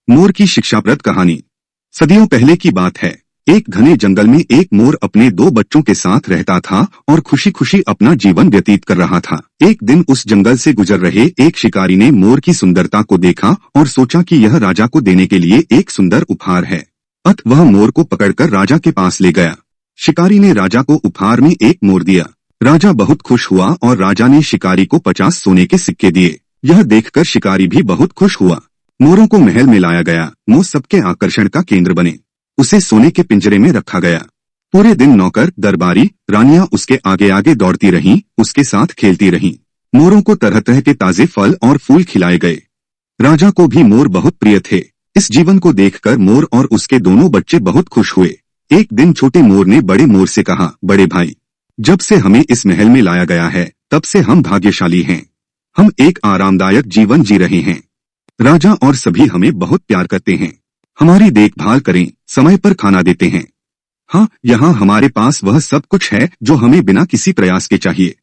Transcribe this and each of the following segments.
मोर की शिक्षाप्रद कहानी। सदियों पहले की बात है। एक घने जंगल में एक मोर अपने दो बच्चों के साथ रहता था और खुशी खुशी अपना जीवन व्यतीत कर रहा था। एक दिन उस जंगल से गुजर रहे एक शिकारी ने मोर की सुंदरता को देखा और सोचा कि यह राजा को देने के लिए एक सुंदर उपहार है। अतः वह मोर को पकड़कर राजा के पास ले गया। शिकारी ने राजा को उपहार में एक मोर दिया। राजा बहुत खुश हुआ और राजा ने शिकारी को 50 सोने के सिक्के दिए। यह देखकर शिकारी भी बहुत खुश हुआ। मोरों को महल में लाया गया। मोर सबके आकर्षण का केंद्र बने। उसे सोने के पिंजरे में रखा गया। पूरे दिन नौकर, दरबारी, रानियां उसके आगे आगे दौड़ती रहीं, उसके साथ खेलती रहीं। मोरों को तरह तरह के ताजे फल और फूल खिलाए गए। राजा को भी मोर बहुत प्रिय थे। इस जीवन को देखकर मोर और उसके दोनों बच्चे बहुत खुश हुए। एक दिन छोटे मोर ने बड़े मोर से कहा, बड़े भाई, जब से हमें इस महल में लाया गया है तब से हम भाग्यशाली हैं। हम एक आरामदायक जीवन जी रहे हैं। राजा और सभी हमें बहुत प्यार करते हैं, हमारी देखभाल करें, समय पर खाना देते हैं। हाँ, यहाँ हमारे पास वह सब कुछ है जो हमें बिना किसी प्रयास के चाहिए।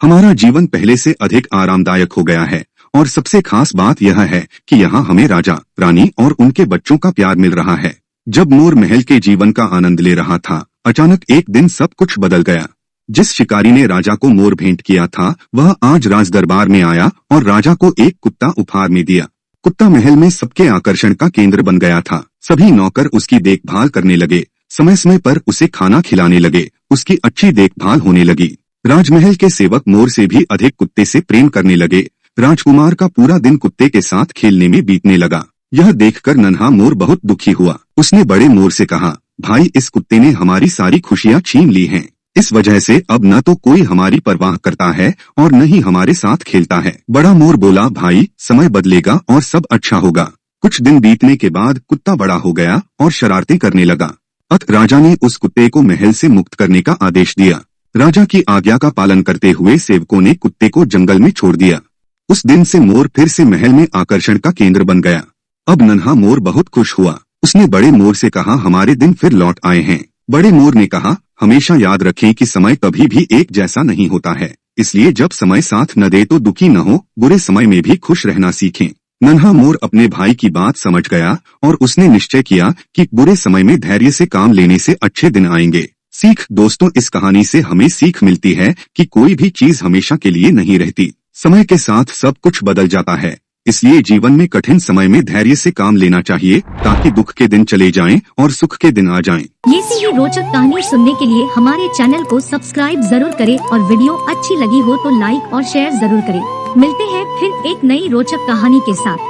हमारा जीवन पहले से अधिक आरामदायक हो गया है और सबसे खास बात यह है कि यहाँ हमें राजा, रानी और उनके बच्चों का प्यार मिल रहा है। जब मोर महल के जीवन का आनंद ले रहा था, अचानक एक दिन सब कुछ बदल गया। जिस शिकारी ने राजा को मोर भेंट किया था वह आज राज दरबार में आया और राजा को एक कुत्ता उपहार में दिया। कुत्ता महल में सबके आकर्षण का केंद्र बन गया था। सभी नौकर उसकी देखभाल करने लगे, समय समय पर उसे खाना खिलाने लगे, उसकी अच्छी देखभाल होने लगी। राजमहल के सेवक मोर से भी अधिक कुत्ते से प्रेम करने लगे। राजकुमार का पूरा दिन कुत्ते के साथ खेलने में बीतने लगा। यह देखकर नन्हा मोर बहुत दुखी हुआ। उसने बड़े मोर से कहा, भाई, इस कुत्ते ने हमारी सारी खुशियाँ छीन ली हैं। इस वजह से अब न तो कोई हमारी परवाह करता है और न ही हमारे साथ खेलता है। बड़ा मोर बोला, भाई, समय बदलेगा और सब अच्छा होगा। कुछ दिन बीतने के बाद कुत्ता बड़ा हो गया और शरारतें करने लगा। अतः राजा ने उस कुत्ते को महल से मुक्त करने का आदेश दिया। राजा की आज्ञा का पालन करते हुए सेवकों ने कुत्ते को जंगल में छोड़ दिया। उस दिन से मोर फिर से महल में आकर्षण का केंद्र बन गया। अब नन्हा मोर बहुत खुश हुआ। उसने बड़े मोर से कहा, हमारे दिन फिर लौट आए हैं। बड़े मोर ने कहा, हमेशा याद रखें कि समय कभी भी एक जैसा नहीं होता है, इसलिए जब समय साथ न दे तो दुखी न हो, बुरे समय में भी खुश रहना सीखें। नन्हा मोर अपने भाई की बात समझ गया और उसने निश्चय किया कि बुरे समय में धैर्य से काम लेने से अच्छे दिन आएंगे। सीख। दोस्तों, इस कहानी से हमें सीख मिलती है कि कोई भी चीज हमेशा के लिए नहीं रहती। समय के साथ सब कुछ बदल जाता है, इसलिए जीवन में कठिन समय में धैर्य से काम लेना चाहिए ताकि दुख के दिन चले जाएं और सुख के दिन आ जाएं। ऐसी ही रोचक कहानी सुनने के लिए हमारे चैनल को सब्सक्राइब जरूर करें और वीडियो अच्छी लगी हो तो लाइक और शेयर जरूर करें। मिलते हैं फिर एक नई रोचक कहानी के साथ।